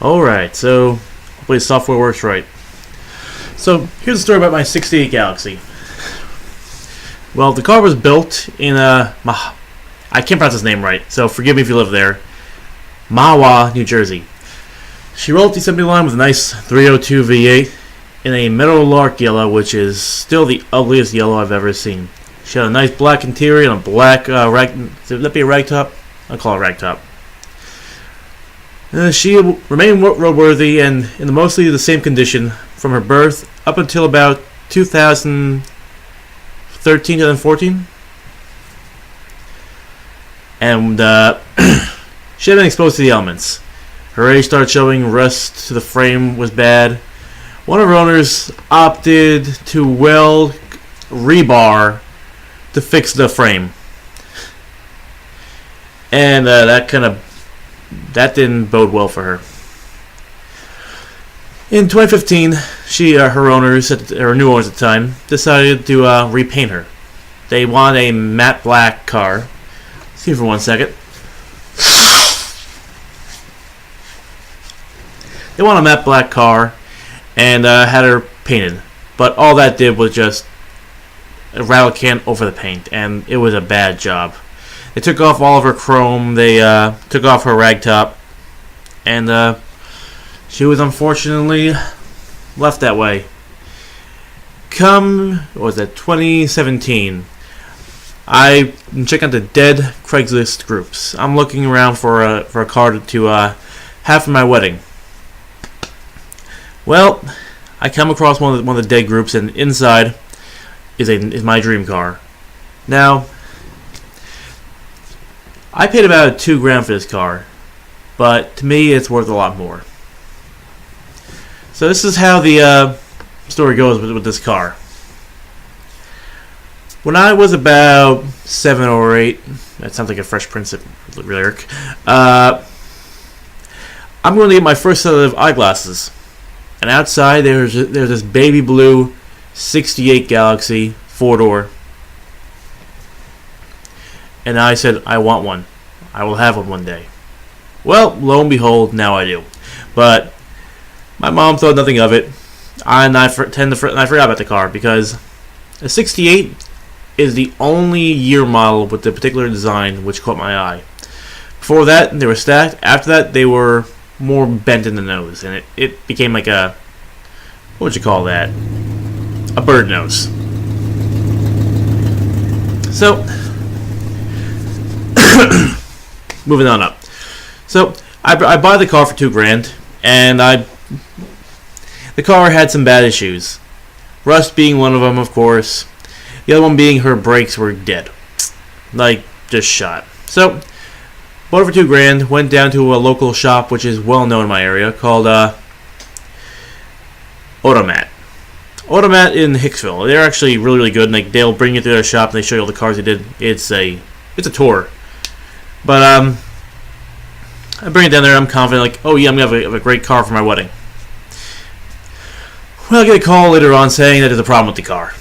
Alright, so hopefully the software works right. So here's a story about my 68 Galaxie. Well, the car was built in I can't pronounce his name right, so forgive me if you live there. Mahwah, New Jersey. She rolled up the assembly line with a nice 302 V8 in a Meadowlark yellow, which is still the ugliest yellow I've ever seen. She had a nice black interior and a black rag. Would that be a rag top? I'll call it rag top. She remained roadworthy and in mostly the same condition from her birth up until about 2013, 2014. And she had been exposed to the elements. Her age started showing, rust to the frame was bad. One of her owners opted to weld rebar to fix the frame. And that didn't bode well for her. In 2015, her owners, her new owners at the time, decided to repaint her. They wanted a matte black car. Excuse me for 1 second. They wanted a matte black car and had her painted. But all that did was just a rattle can over the paint, and it was a bad job. They took off all of her chrome, they took off her rag top, and she was unfortunately left that way. What was that, 2017, I checked out the dead Craigslist groups. I'm looking around for a car to have for my wedding. Well, I come across one of the dead groups, and inside is my dream car. Now, I paid about $2,000 for this car, but to me, it's worth a lot more. So this is how the story goes with this car. When I was about 7 or 8, that sounds like a Fresh Prince lyric. I'm going to get my first set of eyeglasses. And outside there's this baby blue 68 Galaxie 4-door. And I said, I want one. I will have one day. Well, lo and behold, now I do. But my mom thought nothing of it. And I forgot about the car because a 68 is the only year model with the particular design which caught my eye. Before that, they were stacked. After that, they were more bent in the nose, and it became like a, what would you call that? A bird nose. So, moving on up. So, I buy the car for $2,000, and the car had some bad issues. Rust being one of them, of course. The other one being her brakes were dead. Like, just shot. So, bought it for $2,000, went down to a local shop which is well known in my area called Automat. Automat in Hicksville. They're actually really, really good, and they'll bring you to their shop and they show you all the cars they did. It's a tour. But I bring it down there, I'm confident, like, oh yeah, I'm going to have a great car for my wedding. Well, I get a call later on saying that there's a problem with the car.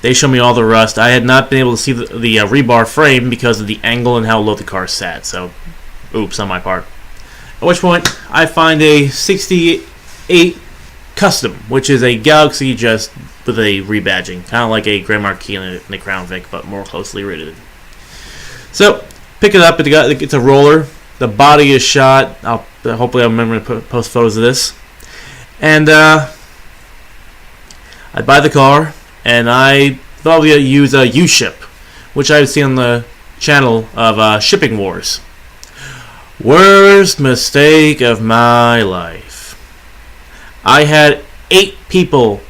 They show me all the rust. I had not been able to see the rebar frame because of the angle and how low the car sat. So, oops on my part. At which point, I find a 68 Custom, which is a Galaxie just with a rebadging. Kind of like a Grand Marquis and a Crown Vic, but more closely rated. So, pick it up. It's a roller. The body is shot. Hopefully I'll remember to post photos of this. And I buy the car. And I thought we'd use a U-Ship, which I've seen on the channel of Shipping Wars. Worst mistake of my life. I had 8 people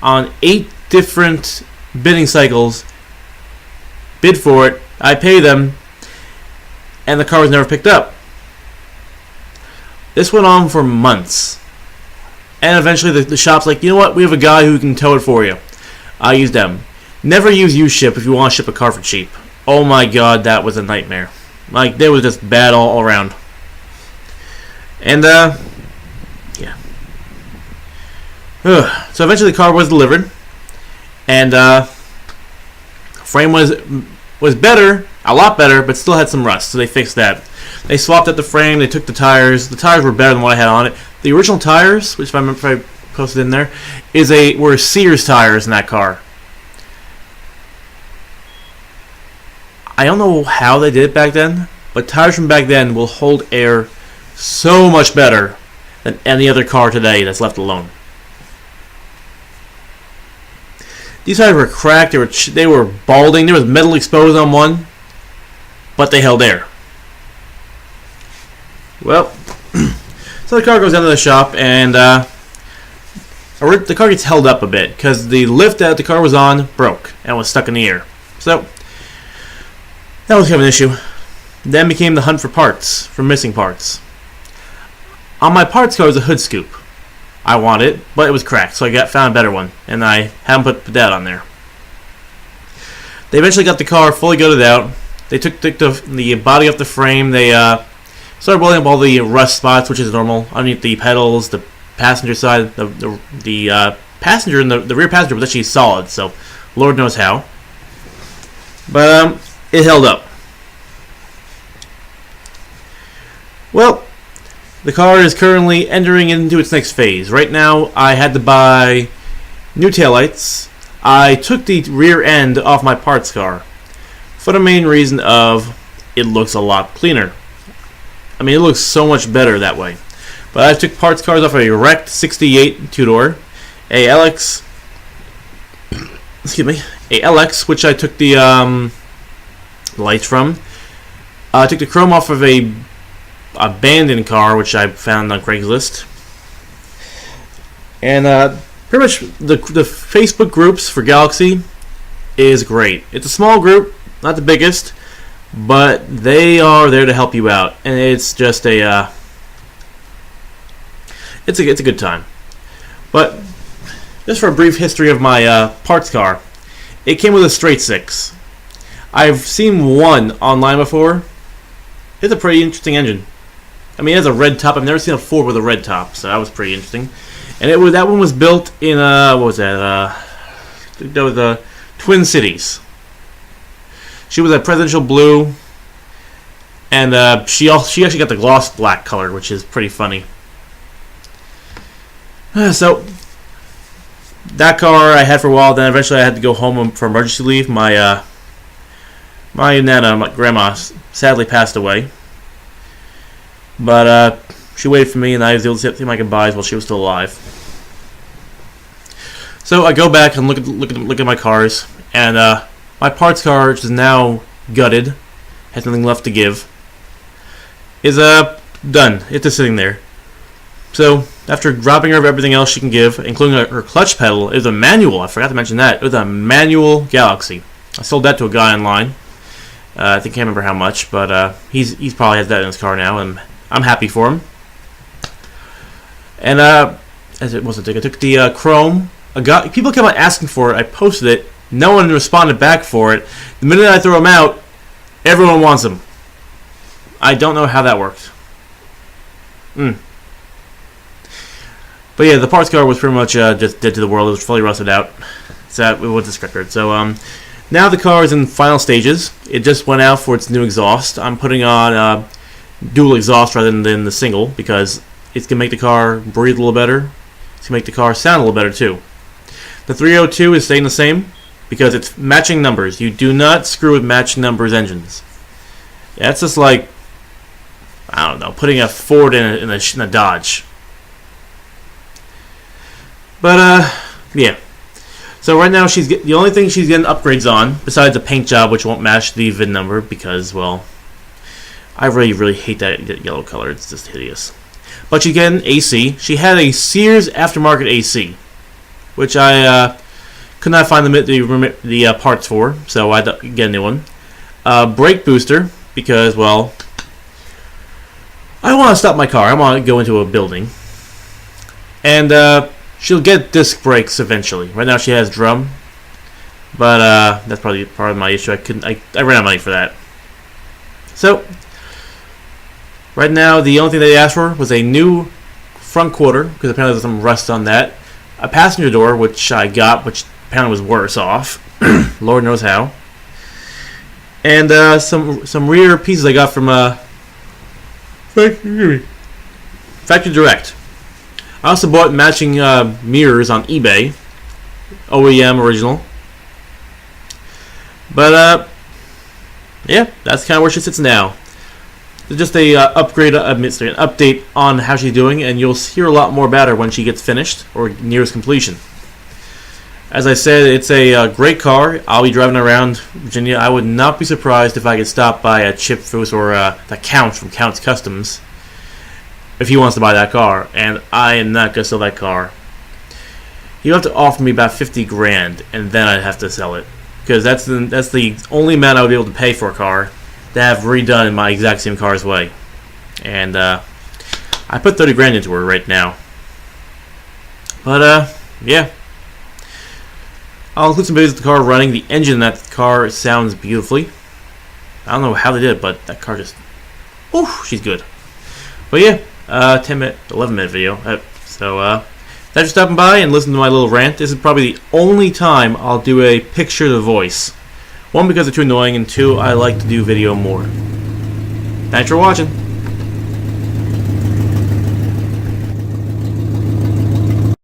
on 8 different bidding cycles bid for it. I pay them, and the car was never picked up. This went on for months. And eventually the shop's like, you know what, we have a guy who can tow it for you. I use them. Never use U-Ship if you want to ship a car for cheap. Oh my god, that was a nightmare. Like, they was just bad all around. And, yeah. So eventually the car was delivered. And, frame was better, a lot better, but still had some rust, so they fixed that. They swapped out the frame. They took the tires. The tires were better than what I had on it. The original tires, which if I posted in there, were Sears tires in that car. I don't know how they did it back then, but tires from back then will hold air so much better than any other car today that's left alone. These tires were cracked. They were balding. There was metal exposed on one, but they held air. Well, so the car goes down to the shop, and the car gets held up a bit because the lift that the car was on broke and was stuck in the air. So that was kind of an issue. Then became the hunt for parts, for missing parts. On my parts car was a hood scoop. I wanted it, but it was cracked, so I found a better one, and I haven't put that on there. They eventually got the car fully gutted out. They took the body off the frame. They started welding up all the rust spots, which is normal, underneath the pedals, the passenger side. The passenger and the rear passenger was actually solid, so Lord knows how. But it held up. Well, the car is currently entering into its next phase. Right now, I had to buy new taillights. I took the rear end off my parts car for the main reason of it looks a lot cleaner. I mean, it looks so much better that way. But I took parts cars off a wrecked 68 two-door, a LX, which I took the lights from. I took the chrome off of a abandoned car, which I found on Craigslist. And pretty much the Facebook groups for Galaxie is great. It's a small group, not the biggest, but they are there to help you out, and it's just it's a good time. But just for a brief history of my parts car, it came with a straight six. I've seen one online before. It's a pretty interesting engine. I mean, it has a red top. I've never seen a Ford with a red top, so that was pretty interesting. And that one was built in what was that? That was Twin Cities. She was a presidential blue, and she actually got the gloss black color, which is pretty funny. So that car I had for a while. Then eventually I had to go home for emergency leave. My Nana, my grandma, sadly passed away. But she waited for me, and I was able to see my goodbyes while she was still alive. So I go back and look at my cars, and my parts car, which is now gutted, has nothing left to give, is done. It's just sitting there. So after dropping her of everything else she can give, including her clutch pedal, it was a manual. I forgot to mention that. It was a manual Galaxie. I sold that to a guy online. I think I can't remember how much, but he's probably has that in his car now, and I'm happy for him. And as it wasn't, I took the chrome. People kept on asking for it. I posted it. No one responded back for it. The minute I throw them out, everyone wants them. I don't know how that worked. But yeah, the parts car was pretty much just dead to the world. It was fully rusted out. So it was a scrap yard. So now the car is in final stages. It just went out for its new exhaust. I'm putting on dual exhaust rather than the single because it's going to make the car breathe a little better. It's going to make the car sound a little better too. The 302 is staying the same because it's matching numbers. You do not screw with matching numbers engines. Yeah, it's just like, I don't know, putting a Ford in a Dodge. But yeah. So right now the only thing she's getting upgrades on, besides a paint job which won't match the VIN number because, well, I really hate that yellow color. It's just hideous. But she's getting AC. She had a Sears aftermarket AC, which I could not find the parts for, so I had to get a new one. Brake booster, because, well, I want to stop my car. I want to go into a building. And she'll get disc brakes eventually. Right now she has drum, but that's probably part of my issue. I ran out of money for that. So right now the only thing they asked for was a new front quarter, because apparently there's some rust on that. A passenger door, which I got, which apparently was worse off. Lord knows how. And some rear pieces I got from Factory Direct. I also bought matching mirrors on eBay, OEM original. But yeah, that's kind of where she sits now. It's just a an update on how she's doing, and you'll hear a lot more about her when she gets finished or nears completion. As I said, it's a great car. I'll be driving around Virginia. I would not be surprised if I could stop by a Chip Foose or the Count from Count's Customs if he wants to buy that car, and I am not going to sell that car. He'll have to offer me about $50,000, and then I'd have to sell it, because that's the only amount I would be able to pay for a car to have redone in my exact same car's way. And I put $30,000 into her right now. But yeah, I'll include some videos of the car running. The engine in that car sounds beautifully. I don't know how they did it, but that car just, ooh, she's good. But yeah, 10-minute, 11-minute video. So thanks for stopping by and listening to my little rant. This is probably the only time I'll do a picture to voice. One, because they're too annoying, and two, I like to do video more. Thanks for watching.